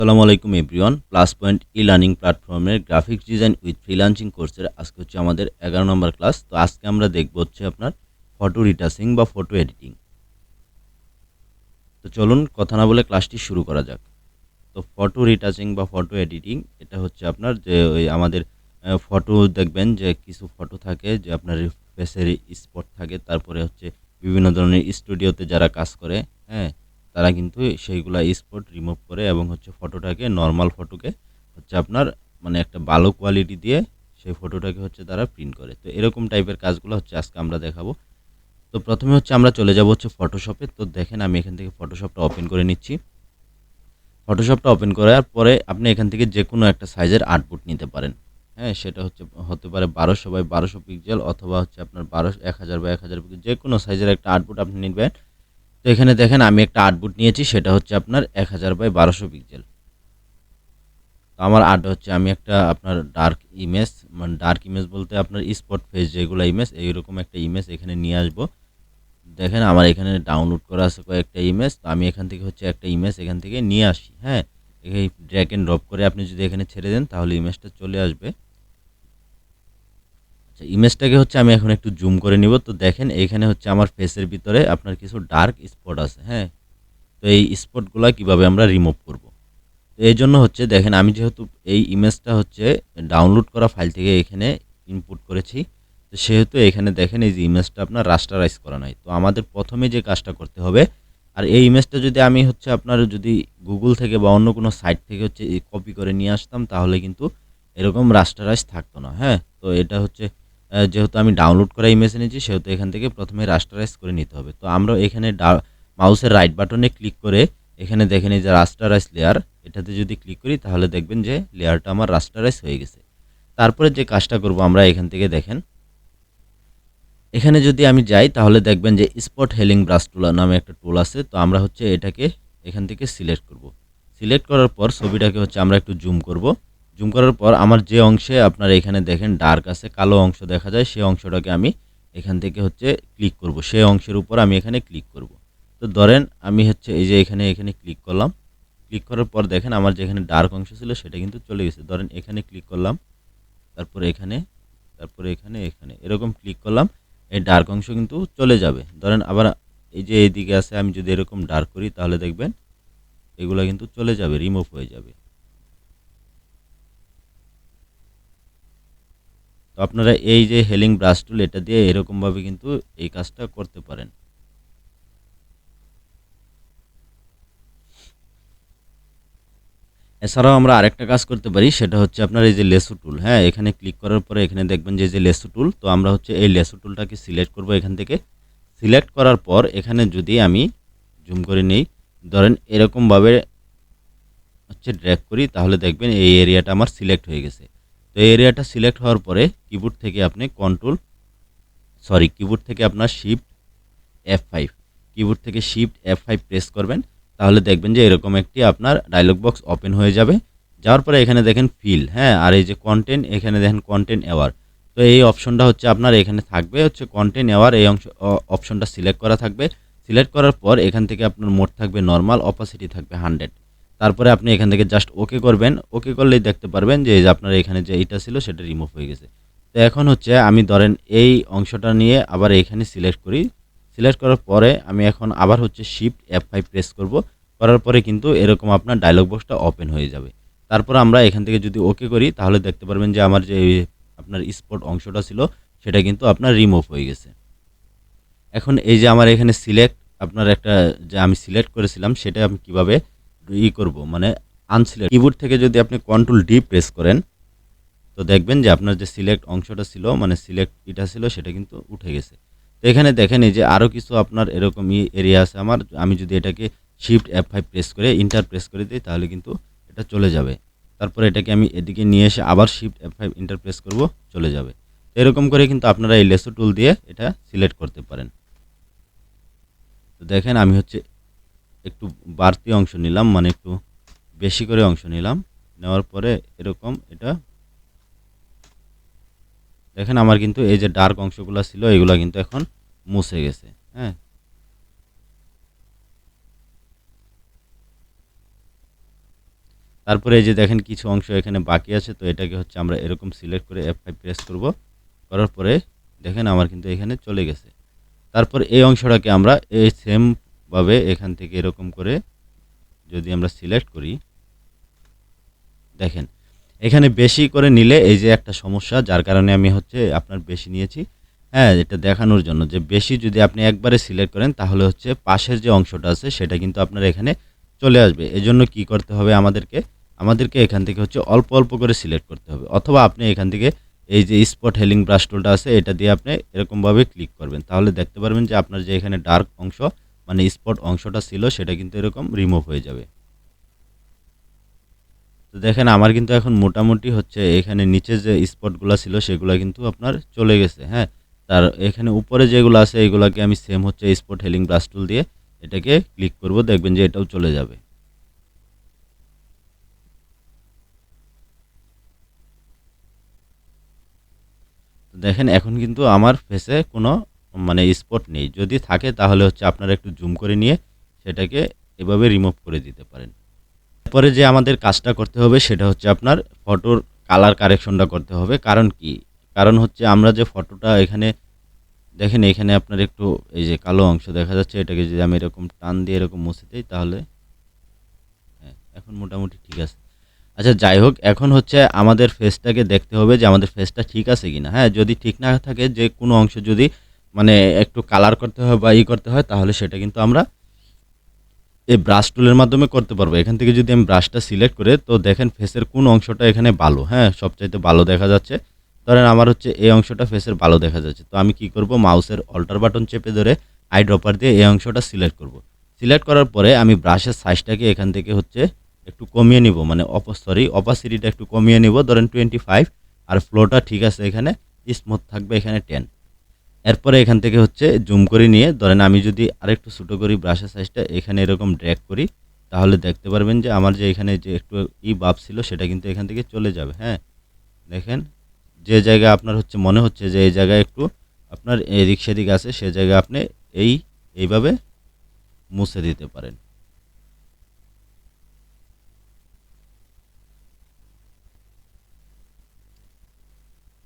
আসসালামু আলাইকুম everyone. Plus point e-learning প্ল্যাটফর্মের গ্রাফিক্স ডিজাইন উইথ ফ্রিল্যান্সিং কোর্সের আজকে হচ্ছে আমাদের 11 নম্বর ক্লাস। তো আজকে আমরা দেখব হচ্ছে আপনার ফটো রিটাচিং বা ফটো এডিটিং। তো চলুন কথা না বলে ক্লাসটি শুরু করা যাক। তো ফটো রিটাচিং বা ফটো এডিটিং এটা হচ্ছে আপনার যে ওই আমাদের ফটো দেখবেন যে কিছু ফটো থাকে যে আপনার ফেসের স্পট থাকে, তারপরে হচ্ছে বিভিন্ন ধরনের স্টুডিওতে যারা কাজ করে, হ্যাঁ, তারা কিন্তু সেইগুলা স্পট রিমুভ করে এবং হচ্ছে ফটোটাকে নর্মাল ফটোকে হচ্ছে আপনার মানে একটা ভালো কোয়ালিটি দিয়ে সেই ফটোটাকে হচ্ছে তারা প্রিন্ট করে। তো এরকম টাইপের কাজগুলো হচ্ছে আজকে আমরা দেখাবো। তো প্রথমে হচ্ছে আমরা চলে যাব হচ্ছে ফটোশপে। তো দেখেন আমি এখান থেকে ফটোশপটা ওপেন করে নিচ্ছি। ফটোশপটা ওপেন করার পরে আপনি এখান থেকে যে কোনো একটা সাইজের আউটপুট নিতে পারেন। হ্যাঁ, সেটা হচ্ছে হতে পারে 1200 বাই 1200 পিক্সেল অথবা হচ্ছে আপনার 1000 বাই 1000 পিক্সেল, যে কোনো সাইজের একটা আউটপুট আপনি নিবেন। তো এখানে দেখেন আমি একটা আউটপুট নিয়েছি, সেটা হচ্ছে আপনার 1000 বাই 1200 পিক্সেল। তো আমার আর্ট হচ্ছে আমি একটা আপনার ডার্ক ইমেজ, মানে ডার্ক ইমেজ বলতে আপনার স্পট ফেস যেগুলো ইমেজ, এইরকম একটা ইমেজ এখানে নিয়ে আসবো। দেখেন আমার এখানে ডাউনলোড করা আছে কয়েকটা ইমেজ। তো আমি এখান থেকে হচ্ছে একটা ইমেজ এখান থেকে নিয়ে আসি। হ্যাঁ, এই ড্র্যাগ এন্ড ড্রপ করে আপনি যদি এখানে ছেড়ে দেন তাহলে ইমেজটা চলে আসবে। আচ্ছা, ইমেজটাকে হচ্ছে আমি এখন একটু জুম করে নিব। তো দেখেন এখানে হচ্ছে আমার ফেসের ভিতরে আপনার কিছু ডার্ক স্পট আছে। হ্যাঁ, তো এই স্পটগুলো কিভাবে আমরা রিমুভ করব? তো এই জন্য হচ্ছে দেখেন আমি যেহেতু এই ইমেজটা হচ্ছে ডাউনলোড করা ফাইল থেকে এখানে ইনপুট করেছি, তো সেহেতু এখানে দেখেন এই যে ইমেজটা আপনার রাস্টারাইজ করা নাই। তো আমাদের প্রথমে যে কাজটা করতে হবে, আর এই ইমেজটা যদি আমি হচ্ছে আপনার যদি গুগল থেকে বা অন্য কোনো সাইট থেকে হচ্ছে কপি করে নিয়ে আসতাম তাহলে কিন্তু এরকম রাস্টারাইজ থাকতো না। হ্যাঁ, তো এটা হচ্ছে যেহেতু আমি ডাউনলোড করা ইমেজ এনেছি সেহেতু এখান থেকে প্রথমে রাস্টারাইজ করে নিতে হবে। তো আমরা এখানে মাউসের রাইট বাটনে ক্লিক করে এখানে দেখেন এই যে রাস্টারাইজ লেয়ার, এটাতে যদি ক্লিক করি তাহলে দেখবেন যে লেয়ারটা আমার রাস্টারাইজ হয়ে গেছে। তারপরে যে কাজটা করব আমরা এখান থেকে দেখেন এখানে যদি আমি যাই তাহলে দেখবেন যে স্পট হেলিং ব্রাশ টুল নামে একটা টুল আছে। তো আমরা হচ্ছে এটাকে এখান থেকে সিলেক্ট করব। সিলেক্ট করার পর ছবিটাকে হচ্ছে আমরা একটু জুম করব। জুম করার পর আমার যে অংশে আপনার এখানে দেখেন ডার্ক আছে, কালো অংশ দেখা যায়, সেই অংশটাকে আমি এখান থেকে হচ্ছে ক্লিক করব। সেই অংশের উপর আমি এখানে ক্লিক করব। তো ধরেন আমি হচ্ছে এই যে এখানে ক্লিক করলাম। ক্লিক করার পর দেখেন আমার যেখানে ডার্ক অংশ ছিল সেটা কিন্তু চলে গেছে। ধরেন এখানে ক্লিক করলাম, তারপরে এখানে, তারপরে এখানে এরকম ক্লিক করলাম, এই ডার্ক অংশ কিন্তু চলে যাবে। ধরেন আবার এই যে এইদিকে আছে, আমি যদি এরকম ডার্ক করি তাহলে দেখবেন এগুলো কিন্তু চলে যাবে, রিমুভ হয়ে যাবে। তো আপনারা এই যে হেলিং ব্রাশ টুল এটা দিয়ে এরকমভাবে কিন্তু এই কাজটা করতে পারেন। এছাড়াও আমরা আরেকটা কাজ করতে পারি, সেটা হচ্ছে আপনার এই যে লেসো টুল। হ্যাঁ, এখানে ক্লিক করার পরে এখানে দেখবেন যে লেসো টুল। তো আমরা হচ্ছে এই লেসো টুলটাকে সিলেক্ট করব এখান থেকে। সিলেক্ট করার পর এখানে যদি আমি জুম করে নেই, ধরেন এরকমভাবে হচ্ছে ড্র্যাগ করি তাহলে দেখবেন এই এরিয়াটা আমার সিলেক্ট হয়ে গেছে। তো এই এরিয়াটা সিলেক্ট হওয়ার পরে কিবোর্ড থেকে আপনি কিবোর্ড থেকে আপনার শিফট F5, কিবোর্ড থেকে শিফট F5 প্রেস করবেন। তাহলে দেখবেন যে এরকম একটি আপনার ডায়লগ বক্স ওপেন হয়ে যাবে। যাওয়ার পরে এখানে দেখেন ফিল, হ্যাঁ, আর এই যে কন্টেন্ট, এখানে দেখেন কন্টেন্ট অ্যাওয়ার। তো এই অপশনটা হচ্ছে আপনার এখানে থাকবে হচ্ছে কন্টেন্ট অ্যাওয়ার, এই অপশনটা সিলেক্ট করা থাকবে। সিলেক্ট করার পর এখান থেকে আপনার মোড থাকবে নর্মাল, অপাসিটি থাকবে 100। তারপরে আপনি এখান থেকে জাস্ট ওকে করবেন। ওকে করলেই দেখতে পারবেন যে এই যে আপনার এখানে যে এইটা ছিল সেটা রিমুভ হয়ে গেছে। তো এখন হচ্ছে আমি ধরেন এই অংশটা নিয়ে আবার এইখানে সিলেক্ট করি। সিলেক্ট করার পরে আমি এখন আবার হচ্ছে শিফট F5 প্রেস করব। করার পরে কিন্তু এরকম আপনার ডায়লগ বক্সটা ওপেন হয়ে যাবে। তারপর আমরা এখান থেকে যদি ওকে করি তাহলে দেখতে পারবেন যে আমার যে আপনার স্পট অংশটা ছিল সেটা কিন্তু আপনার রিমুভ হয়ে গেছে। এখন এই যে আমার এখানে সিলেক্ট আপনার একটা যে আমি সিলেক্ট করেছিলাম সেটা আমি কিভাবে করব, মানে আনসিলেক্ট, কিবোর্ড থেকে যদি আপনি কন্ট্রোল ডি প্রেস করেন তো দেখবেন যে আপনার যে সিলেক্ট অংশটা ছিল, মানে সিলেক্ট এটা ছিল, সেটা কিন্তু উঠে গেছে। তো এখানে দেখেন এই যে আরও কিছু আপনার এরকমই এরিয়া আছে আমার, আমি যদি এটাকে শিফট F5 প্রেস করে ইন্টার প্রেস করে দিই তাহলে কিন্তু এটা চলে যাবে। তারপরে এটাকে আমি এদিকে নিয়ে এসে আবার শিফট F5 ইন্টার প্রেস করব, চলে যাবে। তো এরকম করে কিন্তু আপনারা এই লেসো টুল দিয়ে এটা সিলেক্ট করতে পারেন। তো দেখেন আমি হচ্ছে একটু বাড়তি অংশ নিলাম, মানে একটু বেশি করে অংশ নিলাম। নেওয়ার পরে এরকম এটা দেখেন আমার কিন্তু এই যে ডার্ক অংশগুলো ছিল এগুলো কিন্তু এখন মুছে গেছে। হ্যাঁ, তারপরে এই যে দেখেন কিছু অংশ এখানে বাকি আছে, তো এটাকে হচ্ছে আমরা এরকম সিলেক্ট করে F5 প্রেস করব। করার পরে দেখেন আমার কিন্তু এখানে চলে গেছে। তারপর এই অংশটাকে আমরা এই সেম ভাবে এখান থেকে এরকম করে যদি আমরা সিলেক্ট করি, দেখেন এখানে বেশি করে নিলে এই যে একটা সমস্যা, যার কারণে আমি হচ্ছে আপনার বেশি নিয়েছি। হ্যাঁ, এটা দেখানোর জন্য যে বেশি যদি আপনি একবারে সিলেক্ট করেন তাহলে হচ্ছে পাশের যে অংশটা আছে সেটা কিন্তু আপনার এখানে চলে আসবে। এজন্য কি করতে হবে আমাদেরকে এখান থেকে হচ্ছে অল্প অল্প করে সিলেক্ট করতে হবে, অথবা আপনি এখান থেকে এই যে স্পট হেলিং ব্রাশ টুলটা আছে এটা দিয়ে আপনি এরকমভাবে ক্লিক করবেন, তাহলে দেখতে পারবেন যে আপনার যে এখানে ডার্ক অংশ মানে স্পট অংশটা ছিল সেটা কিন্তু এরকম রিমুভ হয়ে যাবে। তো দেখেন আমার কিন্তু এখন মোটামুটি হচ্ছে এখানে নিচে যে স্পটগুলো ছিল সেগুলো কিন্তু আপনার চলে গেছে। হ্যাঁ, তার এখানে উপরে যেগুলো আছে এগুলোকে আমি সেম হচ্ছে স্পট হেলিং ব্রাশ টুল দিয়ে এটাকে ক্লিক করব, দেখবেন যে এটাও চলে যাবে। তো দেখেন এখন কিন্তু আমার ফেসে কোনো মানে স্পট নেই, যদি থাকে তাহলে হচ্ছে আপনারা একটু জুম করে নিয়ে সেটাকে এভাবে রিমুভ করে দিতে পারেন। এরপরে যে আমাদের কাজটা করতে হবে সেটা হচ্ছে আপনার ফটোর কালার কারেকশনটা করতে হবে। কারণ কি, কারণ হচ্ছে আমরা যে ফটোটা এখানে দেখেন এখানে আপনার একটু এই যে কালো অংশ দেখা যাচ্ছে, এটাকে যদি আমি এরকম টান দিয়ে এরকম মুছে দিই তাহলে হ্যাঁ এখন মোটামুটি ঠিক আছে। আচ্ছা যাই হোক, এখন হচ্ছে আমাদের ফেসটাকে দেখতে হবে যে আমাদের ফেসটা ঠিক আছে কিনা। হ্যাঁ, যদি ঠিক না থাকে, যে কোনো অংশ যদি মানে একটু কালার করতে হয় বা করতে হয় তাহলে সেটা কিন্তু আমরা এই ব্রাশ টুলের মাধ্যমে করতে পারবো। এখান থেকে যদি আমি ব্রাশটা সিলেক্ট করে, তো দেখেন ফেসের কোন অংশটা এখানে ভালো, হ্যাঁ সবচাইতে ভালো দেখা যাচ্ছে। ধরেন আমার হচ্ছে এই অংশটা ফেসের ভালো দেখা যাচ্ছে, তো আমি কি করব, মাউসের অল্টার বাটন চেপে ধরে আই ড্রপার দিয়ে এই অংশটা সিলেক্ট করব। সিলেক্ট করার পরে আমি ব্রাশের সাইজটাকে এখান থেকে হচ্ছে একটু কমিয়ে নিব, মানে অপাসিটিটা একটু কমিয়ে নিব, ধরেন 25। আর ফ্লোটা ঠিক আছে, এখানে স্মুথ থাকবে এখানে 10। এরপরে এখান থেকে হচ্ছে জুম করে নিয়ে ধরেন আমি যদি আরেকটু ছোটো করি ব্রাশের সাইজটা, এখানে এরকম ড্র্যাগ করি, তাহলে দেখতে পারবেন যে আমার যে এখানে যে একটু বাপ ছিল সেটা কিন্তু এখান থেকে চলে যাবে। হ্যাঁ, দেখেন যে জায়গায় আপনার হচ্ছে মনে হচ্ছে যে এই জায়গায় একটু আপনার এদিক সেদিক আছে, সে জায়গায় আপনি এইভাবে মুছে দিতে পারেন।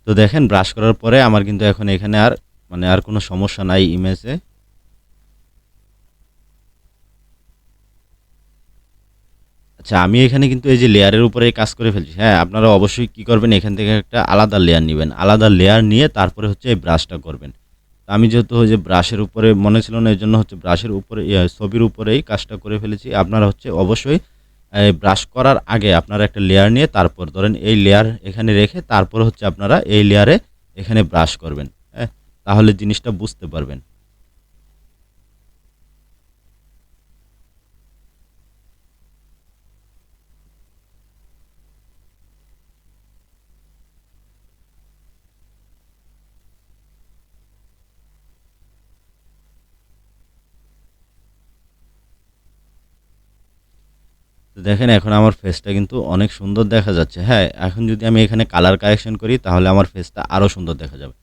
তো দেখেন ব্রাশ করার পরে আমার কিন্তু এখন এখানে আর মানে আর কোনো সমস্যা নাই ইমেজে। আচ্ছা আমি এখানে কিন্তু এই যে লেয়ারের উপরে কাজ করে ফেলছি। হ্যাঁ, আপনারা অবশ্যই কি করবেন, এখান থেকে একটা আলাদা লেয়ার নেবেন, আলাদা লেয়ার নিয়ে তারপরে হচ্ছে এই ব্রাশটা করবেন। তো আমি যেহেতু ওই যে ব্রাশের উপরে মনে ছিল না, এই জন্য হচ্ছে ব্রাশের উপরে ছবির উপরেই কাজটা করে ফেলেছি। আপনারা হচ্ছে অবশ্যই ব্রাশ করার আগে আপনারা একটা লেয়ার নিয়ে তারপর ধরেন এই লেয়ার এখানে রেখে তারপর হচ্ছে আপনারা এই লেয়ারে এখানে ব্রাশ করবেন। হ্যাঁ, তাহলে জিনিসটা বুঝতে পারবেন। তো দেখেন এখন আমার ফেসটা কিন্তু অনেক সুন্দর দেখা যাচ্ছে। হ্যাঁ, এখন যদি আমি এখানে কালার কারেকশন করি তাহলে আমার ফেসটা আরও সুন্দর দেখা যাবে।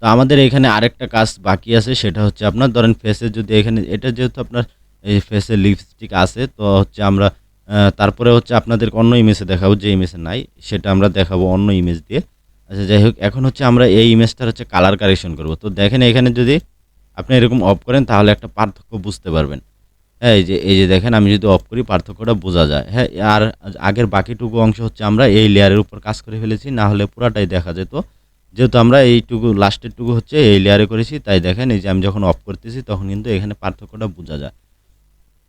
তো আমাদের এখানে আরেকটা কাজ বাকি আছে, সেটা হচ্ছে আপনার ধরেন ফেসে যদি এখানে এটা যেহেতু আপনার এই ফেসে লিপস্টিক আছে, তো হচ্ছে আমরা তারপরে হচ্ছে আপনাদেরকে অন্য ইমেজে দেখাবো, যে ইমেজে নাই সেটা আমরা দেখাবো অন্য ইমেজ দিয়ে। আচ্ছা যাই হোক, এখন হচ্ছে আমরা এই ইমেজটার হচ্ছে কালার কারেকশন করব। তো দেখেন এখানে যদি আপনি এরকম অফ করেন তাহলে একটা পার্থক্য বুঝতে পারবেন। হ্যাঁ, এই যে দেখেন আমি যদি অফ করি পার্থক্যটা বোঝা যায়। হ্যাঁ, আর আগের বাকিটুকু অংশ হচ্ছে আমরা এই লেয়ারের উপর কাজ করে ফেলেছি, না হলে পুরাটাই দেখা যেত। যেহেতু আমরা এইটুকু লাস্টের টুকু হচ্ছে এই লেয়ারে করেছি, তাই দেখেন এই যে আমি যখন অফ করতেছি তখন কিন্তু এখানে পার্থক্যটা বোঝা যায়।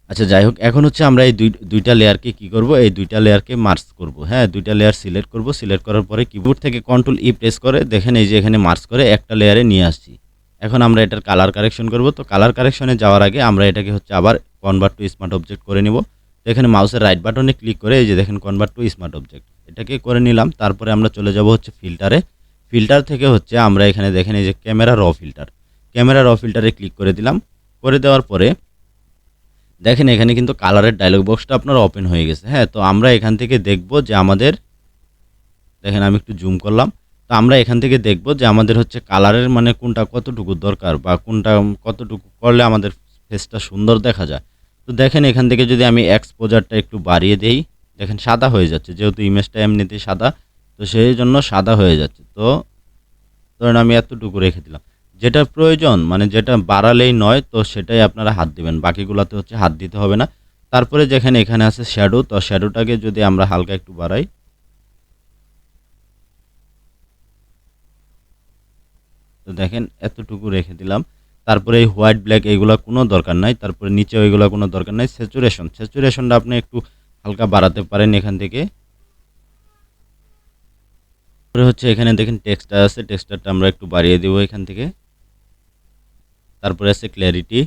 আচ্ছা যাই হোক, এখন হচ্ছে আমরা এই দুইটা লেয়ারকে কি করব, এই দুইটা লেয়ারকে মার্জ করব। হ্যাঁ, দুইটা লেয়ার সিলেক্ট করব, সিলেক্ট করার পরে কিবোর্ড থেকে কন্ট্রোল ই প্রেস করে দেখেন এই যে এখানে মার্জ করে একটা লেয়ারে নিয়ে আসছি। এখন আমরা এটার কালার কারেকশন করব। তো কালার কারেকশনে যাওয়ার আগে আমরা এটাকে হচ্ছে আবার কনভার্ট টু স্মার্ট অবজেক্ট করে নিব। তো এখানে মাউসের রাইট বাটনে ক্লিক করে এই যে দেখেন কনভার্ট টু স্মার্ট অবজেক্ট এটাকে করে নিলাম। তারপরে আমরা চলে যাব হচ্ছে ফিল্টারে। ফিল্টার থেকে হচ্ছে আমরা এখানে দেখেন এই যে ক্যামেরা র ফিল্টারে ক্লিক করে দিলাম। করে দেওয়ার পরে দেখেন এখানে কিন্তু কালারের ডায়লগ বক্সটা আপনার ওপেন হয়ে গেছে। হ্যাঁ, তো আমরা এখান থেকে দেখব যে আমাদের দেখেন আমি একটু জুম করলাম। তো আমরা এখান থেকে দেখব যে আমাদের হচ্ছে কালারের মানে কোনটা কতটুকু দরকার বা কোনটা কতটুকু করলে আমাদের ফেসটা সুন্দর দেখা যায়। তো দেখেন এখান থেকে যদি আমি এক্সপোজারটা একটু বাড়িয়ে দেই, দেখেন সাদা হয়ে যাচ্ছে, যেহেতু ইমেজটা এমনিতেই সাদা, তো সেই জন্য সাদা হয়ে যাচ্ছে। তো ধরেন আমি এতটুকু রেখে দিলাম। যেটা প্রয়োজন মানে যেটা বাড়ালেই নয়, তো সেটাই আপনারা হাত দিবেন, বাকিগুলাতে হচ্ছে হাত দিতে হবে না। তারপরে যেখানে এখানে আছে শ্যাডো, তো শ্যাডোটাকে যদি আমরা হালকা একটু বাড়াই, তো দেখেন এতটুকু রেখে দিলাম। তারপরে এই হোয়াইট ব্ল্যাক এগুলা কোনো দরকার নাই, তারপরে নিচেও এগুলা কোনো দরকার নাই। স্যাচুরেশনটা আপনি একটু হালকা বাড়াতে পারেন এখান থেকে। তারপরে হচ্ছে এখানে দেখেন টেক্সচার আছে, টেক্সচারটা আমরা একটু বাড়িয়ে দেবো এখান থেকে। তারপরে আছে ক্ল্যারিটি,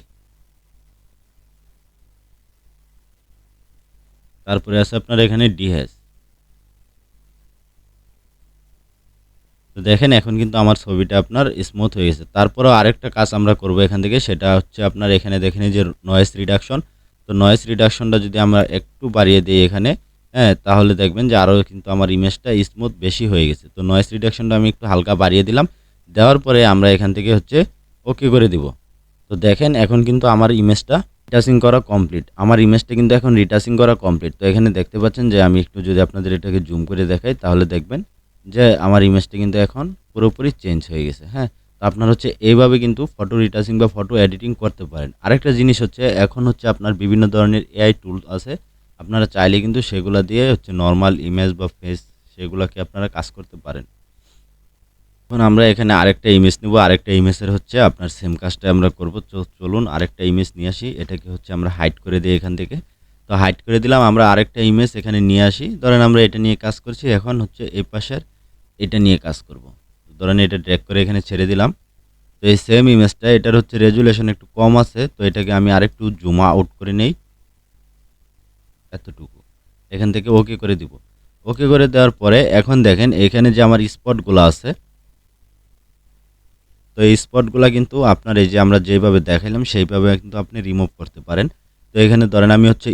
তারপরে আছে আপনার এখানে ডিহ্যাশ। তো দেখেন এখন কিন্তু আমার ছবিটা আপনার স্মুথ হয়ে গেছে। তারপরেও আরেকটা কাজ আমরা করব এখান থেকে, সেটা হচ্ছে আপনার এখানে দেখেন এই যে নয়েজ রিডাকশন। তো নয়েজ রিডাকশনটা যদি আমরা একটু বাড়িয়ে দিই এখানে, হ্যাঁ, তাহলে দেখবেন যে আরও কিন্তু আমার ইমেজটা স্মুথ বেশি হয়ে গেছে। তো নয়েজ রিডাকশনটা আমি একটু হালকা বাড়িয়ে দিলাম। দেওয়ার পরে আমরা এখান থেকে হচ্ছে ওকে করে দিব। তো দেখেন এখন কিন্তু আমার ইমেজটা রিটাচিং করা কমপ্লিট। আমার ইমেজটা কিন্তু এখন রিটাচিং করা কমপ্লিট। তো এখানে দেখতে পাচ্ছেন যে আমি একটু যদি আপনাদের এটাকে জুম করে দেখাই, তাহলে দেখবেন যে আমার ইমেজটা কিন্তু এখন পুরোপুরি চেঞ্জ হয়ে গেছে। হ্যাঁ, তো আপনার হচ্ছে এইভাবে কিন্তু ফটো রিটাচিং বা ফটো এডিটিং করতে পারেন। আরেকটা জিনিস হচ্ছে এখন হচ্ছে আপনার বিভিন্ন ধরনের এআই টুল আছে, আপনারা চাইলে কিন্তু সেগুলো দিয়ে হচ্ছে নর্মাল ইমেজ বা ফেস সেগুলোকে আপনারা কাজ করতে পারেন। এখন আমরা এখানে আরেকটা ইমেজ নিব, আরেকটা ইমেজের হচ্ছে আপনার সেম কাজটা আমরা করব। চলুন আরেকটা ইমেজ নিয়ে আসি, এটাকে হচ্ছে আমরা হাইড করে দিই এখান থেকে। তো হাইড করে দিলাম, আমরা আরেকটা ইমেজ এখানে নিয়ে আসি। ধরেন আমরা এটা নিয়ে কাজ করছি, এখন হচ্ছে এই পাশের এটা নিয়ে কাজ করব। ধরেন এটা ড্র্যাগ করে এখানে ছেড়ে দিলাম। তো এই সেম ইমেজটা, এটার হচ্ছে রেজুলেশন একটু কম আছে, তো এটাকে আমি আরেকটু জুম আউট করে নেই এতটুকু। এখান থেকে ওকে করে দিব। ওকে করে দেওয়ার পরে এখন দেখেন এখানে যে আমার স্পটগুলো আছে, তো এই স্পটগুলা কিন্তু আপনার এই যে আমরা যেভাবে দেখাইলাম সেইভাবে কিন্তু আপনি রিমুভ করতে পারেন। তো এখানে ধরেন আমি হচ্ছে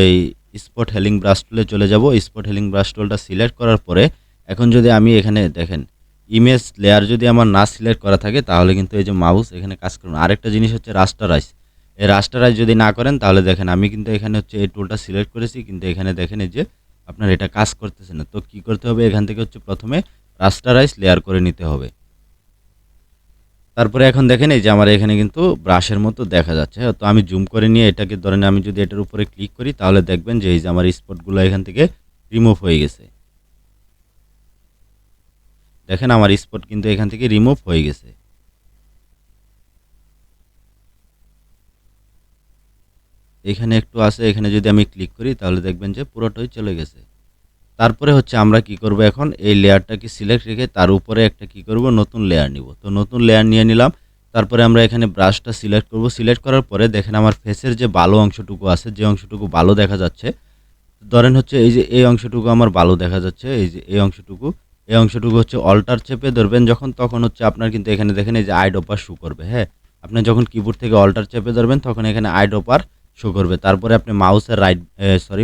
এই স্পট হেলিং ব্রাশ টুলে চলে যাব। স্পট হেলিং ব্রাশ টুলটা সিলেক্ট করার পরে এখন যদি আমি এখানে দেখেন ইমেজ লেয়ার যদি আমার না সিলেক্ট করা থাকে, তাহলে কিন্তু এই যে মাউস এখানে কাজ করুন। আরেকটা জিনিস হচ্ছে রাস্টারাইজ। এই রাস্টারাইজ যদি না করেন, তাহলে দেখেন আমি কিন্তু এখানে হচ্ছে এই টুলটা সিলেক্ট করেছি, কিন্তু এখানে দেখেন এই যে আপনার এটা কাজ করতেছে না। তো কি করতে হবে, এখান থেকে হচ্ছে প্রথমে রাস্টারাইজ লেয়ার করে নিতে হবে। তারপরে এখন দেখেন এই যে আমার এখানে কিন্তু ব্রাশের মতো দেখা যাচ্ছে। তো আমি জুম করে নিয়ে এটাকে ধরেন আমি যদি এটার উপরে ক্লিক করি, তাহলে দেখবেন যে এই যে আমার স্পটগুলো এখান থেকে রিমুভ হয়ে গেছে। দেখেন আমার স্পট কিন্তু এখান থেকে রিমুভ হয়ে গেছে। এখানে একটু আছে, এখানে যদি আমি ক্লিক করি তাহলে দেখবেন যে পুরোটাই চলে গেছে। তারপরে হচ্ছে আমরা কি করব, এখন এই লেয়ারটাকে সিলেক্ট রেখে তার উপরে একটা কি করব, নতুন লেয়ার নিব। তো নতুন লেয়ার নিয়ে নিলাম। তারপরে আমরা এখানে ব্রাশটা সিলেক্ট করব। সিলেক্ট করার পরে দেখেন আমার ফেসের যে ভালো অংশটুকু আছে, যে অংশটুকু ভালো দেখা যাচ্ছে, ধরেন হচ্ছে এই যে এই অংশটুকু আমার ভালো দেখা যাচ্ছে, এই যে এই অংশটুকু হচ্ছে অল্টার চেপে ধরবেন যখন, তখন হচ্ছে আপনার কিন্তু এখানে দেখেন এই যে আইড্রপার শো করবে। হ্যাঁ, আপনি যখন কিবোর্ড থেকে অল্টার চেপে ধরবেন তখন এখানে আইড্রপার শো করবে। তারপরে আপনি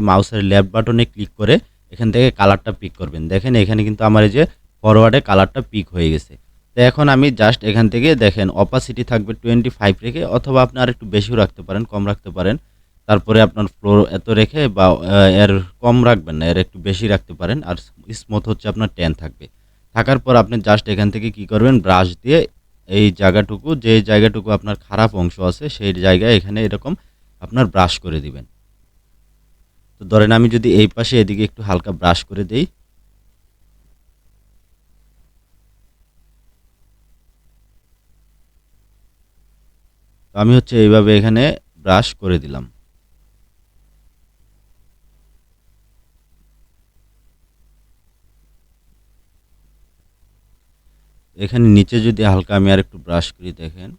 মাউসের লেফট বাটনে ক্লিক করে এখান থেকে কালারটা পিক করবেন। দেখেন এখানে কিন্তু আমার এই যে ফরওয়ার্ডে কালারটা পিক হয়ে গেছে। তো এখন আমি জাস্ট এখান থেকে দেখেন অপাসিটি থাকবে 25 রেখে, অথবা আপনি আর একটু বেশিও রাখতে পারেন, কম রাখতে পারেন। তারপরে আপনার ফ্লোর এত রেখে বা এর কম রাখবেন না, এর একটু বেশি রাখতে পারেন। আর স্মুথ হচ্ছে আপনার 10 থাকবে। থাকার পর আপনি জাস্ট এখান থেকে কি করবেন, ব্রাশ দিয়ে এই জায়গাটুকু, যে জায়গাটুকু আপনার খারাপ অংশ আছে সেই জায়গায় এখানে এরকম আপনার ব্রাশ করে দিবেন। তো ধরেন আমি যদি এই পাশে এদিকে একটু হালকা ব্রাশ করে দেই, তো আমি হচ্ছে এইভাবে এখানে ব্রাশ করে দিলাম। এখানে নিচে যদি হালকা আমি আর একটু ব্রাশ করি, দেখেন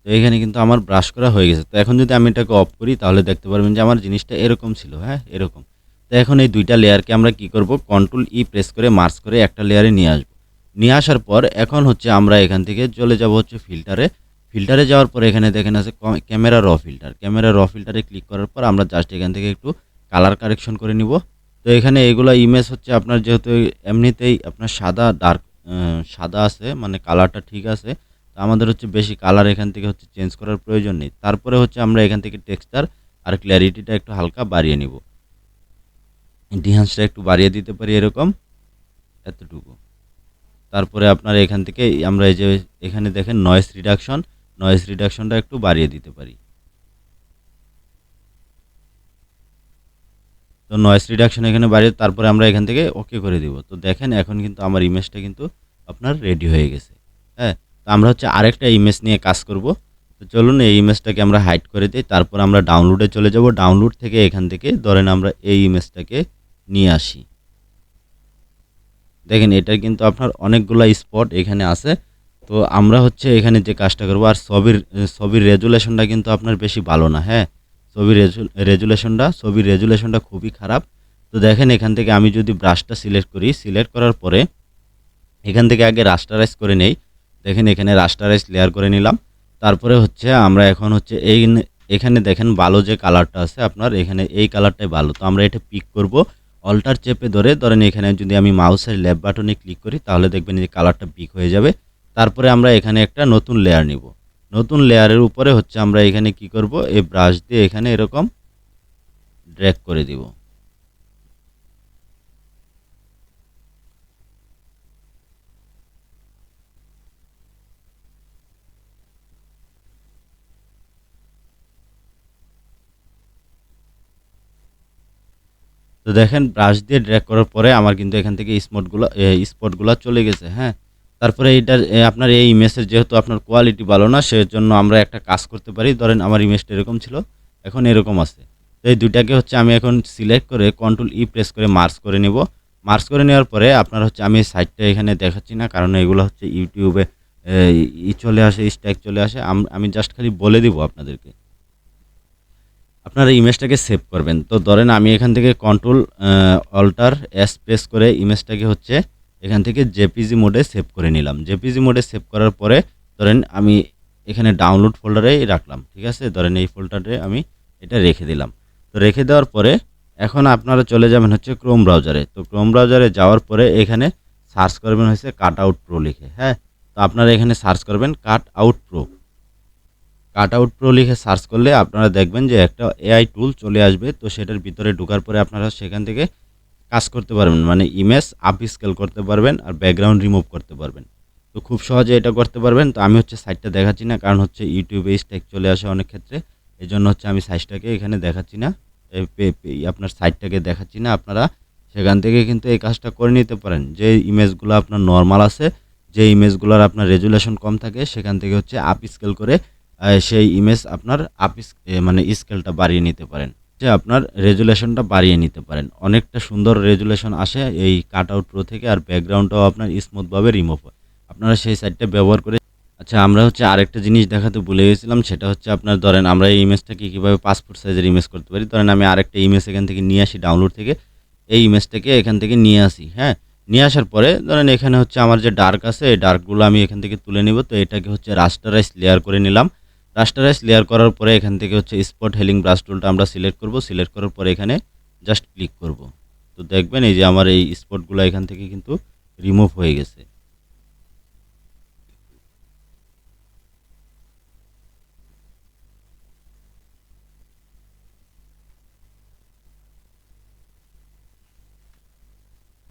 তো এখানে কিন্তু আমার ব্রাশ করা হয়ে গেছে। তো এখন যদি আমি এটাকে অফ করি, তাহলে দেখতে পারবেন যে আমার জিনিসটা এরকম ছিল। হ্যাঁ, এরকম। তো এখন এই দুইটা লেয়ারকে আমরা কি করব, কন্ট্রোল ই প্রেস করে মার্জ করে একটা লেয়ারে নিয়ে আসব। নিয়ে আসার পর এখন হচ্ছে আমরা এখান থেকে চলে যাব হচ্ছে ফিল্টারে। ফিল্টারে যাওয়ার পর এখানে দেখেন আছে ক্যামেরা র ফিল্টার। ক্যামেরা র ফিল্টারে ক্লিক করার পর আমরা জাস্ট এখান থেকে একটু কালার কারেকশন করে নিব। তো এখানে এগুলো ইমেজ হচ্ছে আপনার যেহেতু এমনিতেই আপনার সাদা ডার্ক সাদা আছে, মানে কালারটা ঠিক আছে। তো আমাদের হচ্ছে বেশি কালার এখান থেকে হচ্ছে চেঞ্জ করার প্রয়োজন নেই। তারপরে হচ্ছে আমরা এখান থেকে টেক্সচার আর ক্ল্যারিটিটা একটু হালকা বাড়িয়ে নিব। এনহ্যান্সটা একটু বাড়িয়ে দিতে পারি এরকম, এতটুকু। তারপরে আপনার এখান থেকে আমরা এই যে এখানে দেখেন নয়েজ রিডাকশনটা একটু বাড়িয়ে দিতে পারি। তো নয়েজ রিডাকশন এখানে বাড়িয়ে তারপরে আমরা এখান থেকে ওকে করে দিব। তো দেখেন এখন কিন্তু আমার ইমেজটা কিন্তু আপনার রেডি হয়ে গেছে। হ্যাঁ, তো আমরা হচ্ছে আরেকটা ইমেজ নিয়ে কাজ করব। তো চলুন এই ইমেজটাকে আমরা হাইড করে দিই। তারপর আমরা ডাউনলোডে চলে যাব। ডাউনলোড থেকে এখান থেকে ধরেন আমরা এই ইমেজটাকে নিয়ে আসি। দেখেন এটা কিন্তু আপনার অনেকগুলা স্পট এখানে আছে। তো আমরা হচ্ছে এখানে যে কাজটা করব, আর ছবির রেজুলেশনটা কিন্তু আপনার বেশি ভালো না। হ্যাঁ, ছবির রেজুলেশনটা খুবই খারাপ। তো দেখেন এখান থেকে আমি যদি ব্রাশটা সিলেক্ট করি, সিলেক্ট করার পরে এখান থেকে আগে রাস্টারাইজ করে নেই। দেখেন এখানে রাস্টারাইজ লেয়ার করে নিলাম। তারপরে হচ্ছে আমরা এখন হচ্ছে এখানে দেখেন ভালো যে কালারটা আছে আপনার, এখানে এই কালারটাই ভালো। তো আমরা এটা পিক করব, অল্টার চেপে ধরেন এখানে যদি আমি মাউসের লেফট বাটনে ক্লিক করি তাহলে দেখবেন যে কালারটা পিক হয়ে যাবে। তারপরে আমরা এখানে একটা নতুন লেয়ার নিব। নতুন লেয়ারের উপরে হচ্ছে আমরা এখানে কি করব, এই ব্রাশ দিয়ে এখানে এরকম ড্র্যাগ করে দিব। তো দেখেন ব্রাশ দিয়ে ড্র্যাগ করার পরে আমার কিন্তু এখান থেকে স্পটগুলো চলে গেছে। হ্যাঁ, তারপরে এইটার আপনার এই ইমেজের যেহেতু আপনার কোয়ালিটি ভালো না, সেজন্য আমরা একটা কাজ করতে পারি। ধরেন আমার ইমেজটা এরকম ছিল, এখন এরকম আছে। তো এই দুইটাকে হচ্ছে আমি এখন সিলেক্ট করে কন্ট্রোল ই প্রেস করে মার্জ করে নিব। মার্জ করে নেওয়ার পরে আপনার হচ্ছে আমি সাইডটা এখানে দেখাচ্ছি না, কারণ এগুলো হচ্ছে ইউটিউবে চলে আসে, স্ট্যাক চলে আসে। আমি জাস্ট খালি বলে দিব আপনাদেরকে। আপনারা ইমেজটাকে সেভ করবেন। তো ধরেন আমি এখান থেকে কন্ট্রোল অল্টার এস প্রেস করে ইমেজটাকে হচ্ছে এখান থেকে জেপিজি মোডে সেভ করে নিলাম। জেপিজি মোডে সেভ করার পরে ধরেন আমি এখানে ডাউনলোড ফোল্ডারেই রাখলাম। ঠিক আছে, ধরেন এই ফোল্ডারে আমি এটা রেখে দিলাম। তো রেখে দেওয়ার পরে এখন আপনারা চলে যাবেন হচ্ছে ক্রোম ব্রাউজারে। তো ক্রোম ব্রাউজারে যাওয়ার পরে এখানে সার্চ করবেন হচ্ছে কাট আউট প্রো লিখে। হ্যাঁ, তো আপনারা এখানে সার্চ করবেন cut out pro. Cut out pro লিখে সার্চ করলে আপনারা দেখবেন যে একটা এআই টুল চলে আসবে। তো সেটার ভিতরে ঢোকার পরে আপনারা সেখান থেকে কাজ করতে পারবেন, মানে ইমেজ আপ স্কেল করতে পারবেন আর ব্যাকগ্রাউন্ড রিমুভ করতে পারবেন। তো খুব সহজে এটা করতে পারবেন। তো আমি হচ্ছে সাইটটা দেখাচ্ছি না, কারণ হচ্ছে ইউটিউবে স্ট্যাক চলে আসে অনেক ক্ষেত্রে। এই জন্য হচ্ছে আমি সাইজটাকে এখানে দেখাচ্ছি না, আপনার সাইটটাকে দেখাচ্ছি না। আপনারা সেখান থেকে কিন্তু এই কাজটা করে নিতে পারেন। যে ইমেজগুলো আপনার নর্মাল আছে, যে ইমেজগুলোর আপনার রেজুলেশন কম থাকে, সেখান থেকে হচ্ছে আপ স্কেল করে সেই ইমেজ আপনার মানে স্কেলটা বাড়িয়ে নিতে পারেন, যে আপনার রেজুলেশনটা বাড়িয়ে নিতে পারেন। অনেকটা সুন্দর রেজুলেশন আসে এই কাট আউট প্রো থেকে, আর ব্যাকগ্রাউন্ডটাও আপনার স্মুথভাবে রিমুভ হয়। আপনারা সেই সাইটটা ব্যবহার করে। আচ্ছা, আমরা হচ্ছে আরেকটা জিনিস দেখাতে ভুলে গেছিলাম, সেটা হচ্ছে আপনার ধরেন আমরা এই ইমেজটাকে কীভাবে পাসপোর্ট সাইজের ইমেজ করতে পারি। ধরেন আমি আরেকটা ইমেজ এখান থেকে নিয়ে আসি ডাউনলোড থেকে, এই ইমেজটাকে এখান থেকে নিয়ে আসি। হ্যাঁ, নিয়ে আসার পরে ধরেন এখানে হচ্ছে আমার যে ডার্ক আছে, এই ডার্কগুলো আমি এখান থেকে তুলে নিব। তো এটাকে হচ্ছে রাস্টারাইজ লেয়ার করে নিলাম। রাস্টারাইজ লেয়ার করার পরে এখান থেকে হচ্ছে স্পট হেলিং ব্রাশ টুলটা আমরা সিলেক্ট করব। সিলেক্ট করার পরে এখানে জাস্ট ক্লিক করব। তো দেখবেন এই যে আমার এই স্পটগুলো এখান থেকে কিন্তু রিমুভ হয়ে গেছে।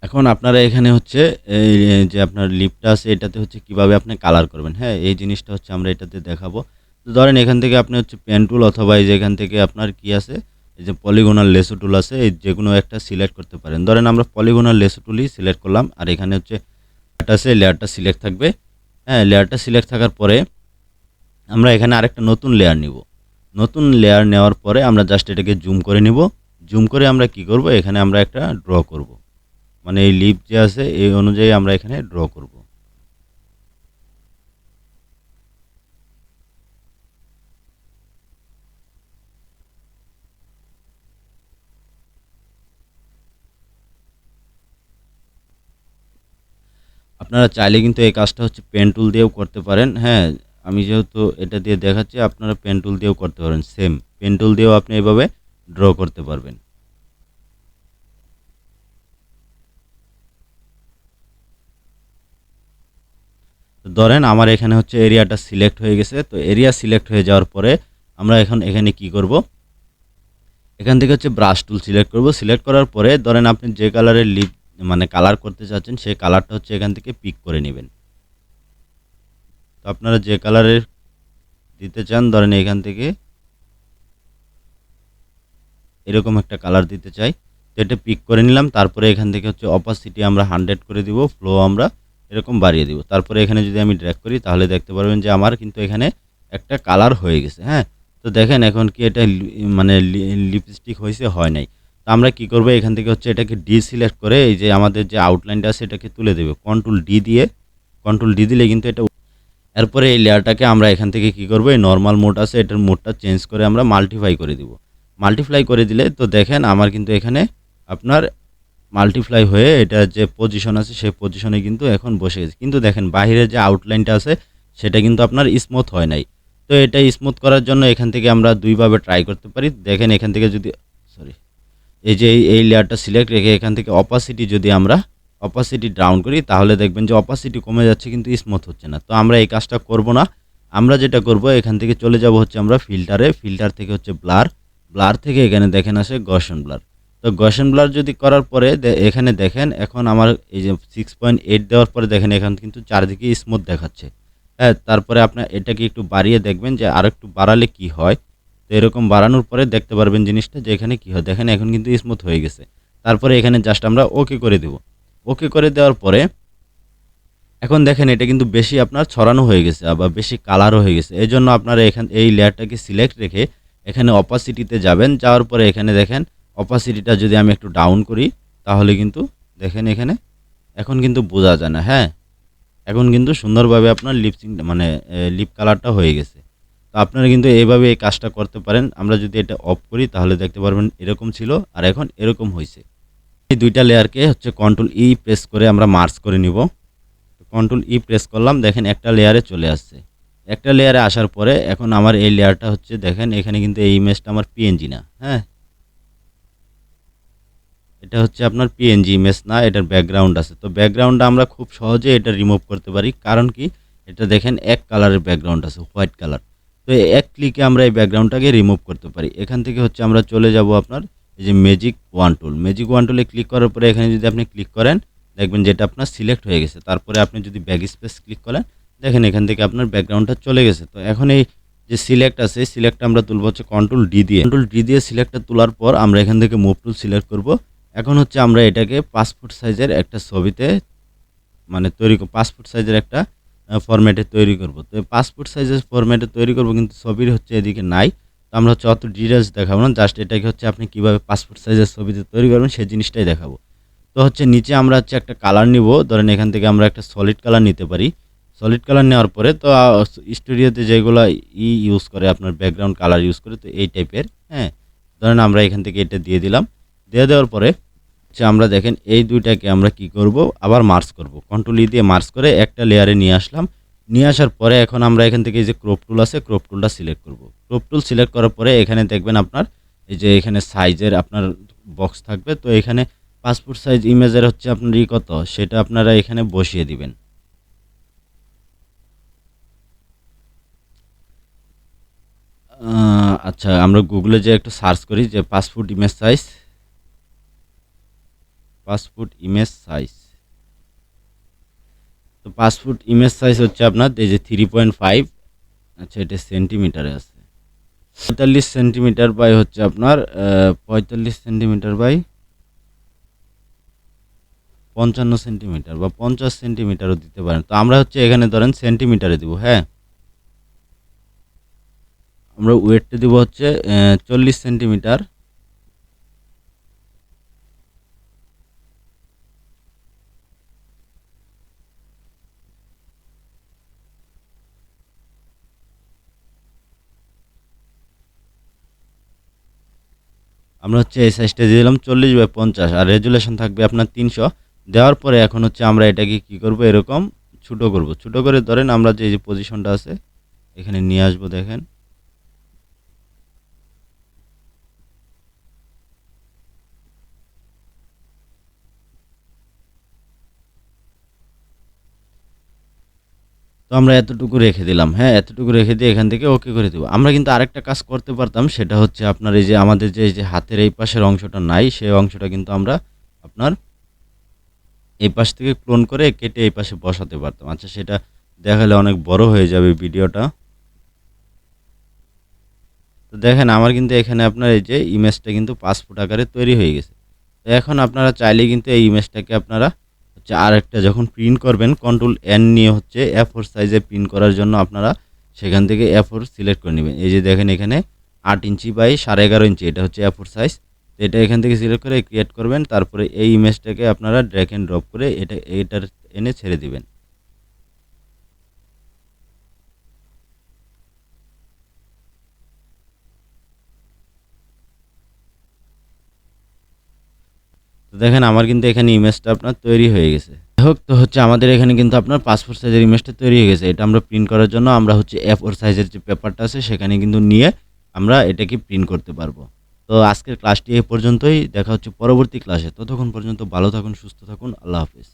এখন আপনারা এখানে হচ্ছে এই যে আপনার লিপটা আছে, এটাতে হচ্ছে কিভাবে আপনি কালার করবেন। হ্যাঁ, এই জিনিসটা হচ্ছে আমরা এটাতে দেখাবো। তো ধরেন এখান থেকে আপনি হচ্ছে পেন টুল অথবা এই যে এখান থেকে আপনার কি আছে, এই যে পলিগনাল লেসো টুল আছে, এই যেকোনো একটা সিলেক্ট করতে পারেন। ধরেন আমরা পলিগনাল লেসো টুলই সিলেক্ট করলাম, আর এখানে হচ্ছে লেয়ারটা আছে, লেয়ারটা সিলেক্ট থাকবে। হ্যাঁ, লেয়ারটা সিলেক্ট থাকার পরে আমরা এখানে আরেকটা নতুন লেয়ার নিব। নতুন লেয়ার নেওয়ার পরে আমরা জাস্ট এটাকে জুম করে নিব। জুম করে আমরা কি করব, এখানে আমরা একটা ড্র করব, মানে এই লিপ যে আছে এই অনুযায়ী আমরা এখানে ড্র করব। আপনারা চাইলে কিন্তু এই কাজটা হচ্ছে পেন টুল দিয়েও করতে পারেন। হ্যাঁ, আমি যেহেতু এটা দিয়ে দেখাচ্ছি, আপনারা পেন টুল দিয়েও করতে পারেন। সেম পেন টুল দিয়েও আপনি এভাবে ড্র করতে পারবেন। তো ধরেন আমার এখানে হচ্ছে এরিয়াটা সিলেক্ট হয়ে গেছে। তো এরিয়া সিলেক্ট হয়ে যাওয়ার পরে আমরা এখন এখানে কি করব, এখান থেকে হচ্ছে ব্রাশ টুল সিলেক্ট করব। সিলেক্ট করার পরে ধরেন আপনি যে কালারের লিপ মানে কালার করতে চাচ্ছেন সেই কালারটা হচ্ছে এখান থেকে পিক করে নেবেন। তো আপনারা যে কালারের দিতে চান ধরেন এখান থেকে এরকম একটা কালার দিতে চাই, তো এটা পিক করে নিলাম। তারপরে এখান থেকে হচ্ছে অপাসিটি আমরা 100 করে দিব, ফ্লো আমরা এরকম বাড়িয়ে দিব। তারপরে এখানে যদি আমি ড্র্যাগ করি তাহলে দেখতে পারবেন যে আমার কিন্তু এখানে একটা কালার হয়ে গেছে। হ্যাঁ, তো দেখেন এখন কি এটা মানে লিপস্টিক হয়েছে, হয় নাই। তো আমরা কি করব, এখান থেকে হচ্ছে এটাকে ডিসিলেক্ট করে এই যে আমাদের যে আউটলাইনটা আছে এটাকে তুলে দেবে কন্ট্রোল ডি দিলে কিন্তু এটা। এরপরে এই লেয়ারটাকে আমরা এখান থেকে কি করব, এই নর্মাল মোড আছে এটার মোডটা চেঞ্জ করে আমরা মাল্টিপ্লাই করে দিব। মাল্টিপ্লাই করে দিলে তো দেখেন আমার কিন্তু এখানে আপনার মাল্টিপ্লাই হয়ে এটা যে পজিশন আছে সেই পজিশনে কিন্তু এখন বসে গেছে। কিন্তু দেখেন বাহিরে যে আউটলাইনটা আছে সেটা কিন্তু আপনার স্মুথ হয় নাই। তো এটা স্মুথ করার জন্য এখান থেকে আমরা দুইভাবে ট্রাই করতে পারি। দেখেন এখান থেকে যদি সরি এই যে এই লেয়ারটা সিলেক্ট রেখে এখান থেকে অপাসিটি যদি আমরা অপাসিটি ডাউন করি তাহলে দেখবেন যে অপাসিটি কমে যাচ্ছে কিন্তু স্মুথ হচ্ছে না। তো আমরা এই কাজটা করব না। আমরা যেটা করব এখান থেকে চলে যাব হচ্ছে আমরা ফিল্টার থেকে হচ্ছে ব্লার থেকে এখানে দেখেন আসে গসন ব্লার। তো গসন ব্লার যদি করার পরে এখানে দেখেন এখন আমার এই যে 6.8 দেওয়ার পরে দেখেন এখন কিন্তু চারদিকে স্মুথ দেখাচ্ছে। হ্যাঁ, তারপরে আপনার এটাকে একটু বাড়িয়ে দেখবেন যে আর একটু বাড়ালে কি হয়। তো এরকম বাড়ানোর পরে দেখতে পারবেন জিনিসটা যে এখানে কি হয়, দেখেন এখন কিন্তু স্মুথ হয়ে গেছে। তারপরে এখানে জাস্ট আমরা ওকে করে দেব। ওকে করে দেওয়ার পরে এখন দেখেন এটা কিন্তু বেশি আপনার ছড়ানো হয়ে গেছে, আবার বেশি কালারও হয়ে গেছে। এই জন্য আপনারা এই লেয়ারটাকে সিলেক্ট রেখে এখানে অপাসিটিতে যাবেন। যাওয়ার পরে এখানে দেখেন অপাসিটিটা যদি আমি একটু ডাউন করি তাহলে কিন্তু দেখেন এখানে এখন কিন্তু বোঝা যায় না। হ্যাঁ, এখন কিন্তু সুন্দরভাবে আপনার লিপসিং মানে লিপ কালারটা হয়ে গেছে। তো আপনারা কিন্তু এইভাবে এই কাজটা করতে পারেন। আমরা যদি এটা অফ করি তাহলে দেখতে পারবেন এরকম ছিল আর এখন এরকম হয়েছে। এই দুইটা লেয়ারকে হচ্ছে কন্ট্রোল ই প্রেস করে আমরা মার্জ করে নিব। কন্ট্রোল ই প্রেস করলাম, দেখেন একটা লেয়ারে চলে আসছে। একটা লেয়ারে আসার পরে এখন আমার এই লেয়ারটা হচ্ছে দেখেন এখানে কিন্তু এই ইমেজটা আমার পিএনজি না। হ্যাঁ, এটা হচ্ছে আপনার পিএনজি ইমেজ না, এটার ব্যাকগ্রাউন্ড আছে। তো ব্যাকগ্রাউন্ডটা আমরা খুব সহজে এটা রিমুভ করতে পারি। কারণ কি, এটা দেখেন এক কালারের ব্যাকগ্রাউন্ড আছে, হোয়াইট কালার। তো এক ক্লিকে আমরা এই ব্যাকগ্রাউন্ডটাকে রিমুভ করতে পারি। এখান থেকে হচ্ছে আমরা চলে যাব আপনার এই যে ম্যাজিক ওয়ান টুলে ক্লিক করার পরে এখানে যদি আপনি ক্লিক করেন দেখবেন যেটা আপনার সিলেক্ট হয়ে গেছে। তারপরে আপনি যদি ব্যাক স্পেস ক্লিক করেন দেখেন এখান থেকে আপনার ব্যাকগ্রাউন্ডটা চলে গেছে। তো এখন এই যে সিলেক্ট আছে সিলেক্টটা আমরা তুলব হচ্ছে কন্ট্রোল ডি দিয়ে সিলেক্টটা তোলার পর আমরা এখান থেকে মুভ টুল সিলেক্ট করব। এখন হচ্ছে আমরা এটাকে পাসপোর্ট সাইজের একটা ছবিতে মানে পাসপোর্ট সাইজের একটা ফরম্যাটে তৈরি করব। তো পাসপোর্ট সাইজের ফরম্যাটে তৈরি করব কিন্তু ছবির হচ্ছে এদিকে নাই। তো আমরা হচ্ছে অত ডিটেলস দেখাবো না, জাস্ট এটাকে হচ্ছে আপনি কিভাবে পাসপোর্ট সাইজের ছবিতে তৈরি করবেন সেই জিনিসটাই দেখাবো। তো হচ্ছে নিচে আমরা হচ্ছে একটা কালার নিব, ধরেন এখান থেকে আমরা একটা সলিড কালার নিতে পারি। সলিড কালার নেওয়ার পরে তো স্টুডিওতে যেগুলো ইউজ করে আপনার ব্যাকগ্রাউন্ড কালার ইউজ করে, তো এই টাইপের। হ্যাঁ, ধরেন আমরা এখান থেকে এটা দিয়ে দিলাম। দিয়ে দেওয়ার পরে হচ্ছে আমরা দেখেন এই দুইটাকে আমরা কি করব, আবার মার্জ করব। কন্ট্রোল ই দিয়ে মার্জ করে একটা লেয়ারে নিয়ে আসলাম। নিয়ে আসার পরে এখন আমরা এখান থেকে এই যে ক্রপ টুল আছে ক্রপ টুলটা সিলেক্ট করব। ক্রপ টুল সিলেক্ট করার পরে এখানে দেখবেন আপনার এই যে এখানে সাইজের আপনার বক্স থাকবে। তো এখানে পাসপোর্ট সাইজ ইমেজের হচ্ছে আপনার কত সেটা আপনারা এখানে বসিয়ে দিবেন। আচ্ছা, আমরা গুগলে যে একটু সার্চ করি যে পাসপোর্ট ইমেজ সাইজ। তো পাসপোর্ট ইমেজ সাইজ হচ্ছে আপনার এই যে 3.5। আচ্ছা, এটা সেন্টিমিটারে আছে। 45 সেন্টিমিটার বাই হচ্ছে আপনার 45 সেন্টিমিটার বাই 55 সেন্টিমিটার বা 50 সেন্টিমিটারও দিতে পারেন। তো আমরা হচ্ছে এখানে ধরেন সেন্টিমিটারে দিব। হ্যাঁ, আমরা ওয়েটটা দিব হচ্ছে 40 সেন্টিমিটার। আমরা হচ্ছে এই সাইজটা দিয়ে দিলাম 40/50 আর রেজুলেশন থাকবে আপনার 300। দেওয়ার পরে এখন হচ্ছে আমরা এটাকে কি করব, এরকম ছোটো করব। ছোটো করে ধরেন আমরা যে পজিশনটা আছে এখানে নিয়ে আসবো। দেখেন তো আমরা এতটুকু রেখে দিলাম। হ্যাঁ, এতটুকু রেখে দিয়ে এখান থেকে ওকে করে দিব। আমরা কিন্তু আরেকটা কাজ করতে পারতাম, সেটা হচ্ছে আপনার এই যে আমাদের যে এই যে হাতের এই পাশের অংশটা নাই, সেই অংশটা কিন্তু আমরা আপনার এই পাশ থেকে ক্লোন করে কেটে এই পাশে বসাতে পারতাম। আচ্ছা, সেটা দেখালে অনেক বড় হয়ে যাবে ভিডিওটা। তো দেখেন আমার কিন্তু এখানে আপনার এই যে ইমেজটা কিন্তু পাসপোর্ট আকারে তৈরি হয়ে গেছে। তো এখন আপনারা চাইলেই কিন্তু এই ইমেজটাকে আপনারা হচ্ছে আরেকটা যখন প্রিন্ট করবেন, কন্ট্রোল এন নিয়ে হচ্ছে A4 সাইজে প্রিন্ট করার জন্য আপনারা সেখান থেকে A4 সিলেক্ট করে নেবেন। এই যে দেখেন এখানে 8 ইঞ্চি বাই 11.5 ইঞ্চি, এটা হচ্ছে A4 সাইজ। তো এটা এখান থেকে সিলেক্ট করে ক্রিয়েট করবেন। তারপরে এই ইমেজটাকে আপনারা ড্র্যাগ এন্ড ড্রপ করে এটার এনে ছেড়ে দিবেন। তো দেখেন আমার কিন্তু এখানে ইমেজটা আপনার তৈরি হয়ে গেছে। যাই হোক, তো হচ্ছে আমাদের এখানে কিন্তু আপনার পাসপোর্ট সাইজের ইমেজটা তৈরি হয়ে গেছে। এটা আমরা প্রিন্ট করার জন্য আমরা হচ্ছে A4 সাইজের যে পেপারটা আছে সেখানে কিন্তু নিয়ে আমরা এটাকে প্রিন্ট করতে পারবো। তো আজকের ক্লাসটি এ পর্যন্তই। দেখা হচ্ছে পরবর্তী ক্লাসে। ততক্ষণ পর্যন্ত ভালো থাকুন, সুস্থ থাকুন। আল্লাহ হাফেজ।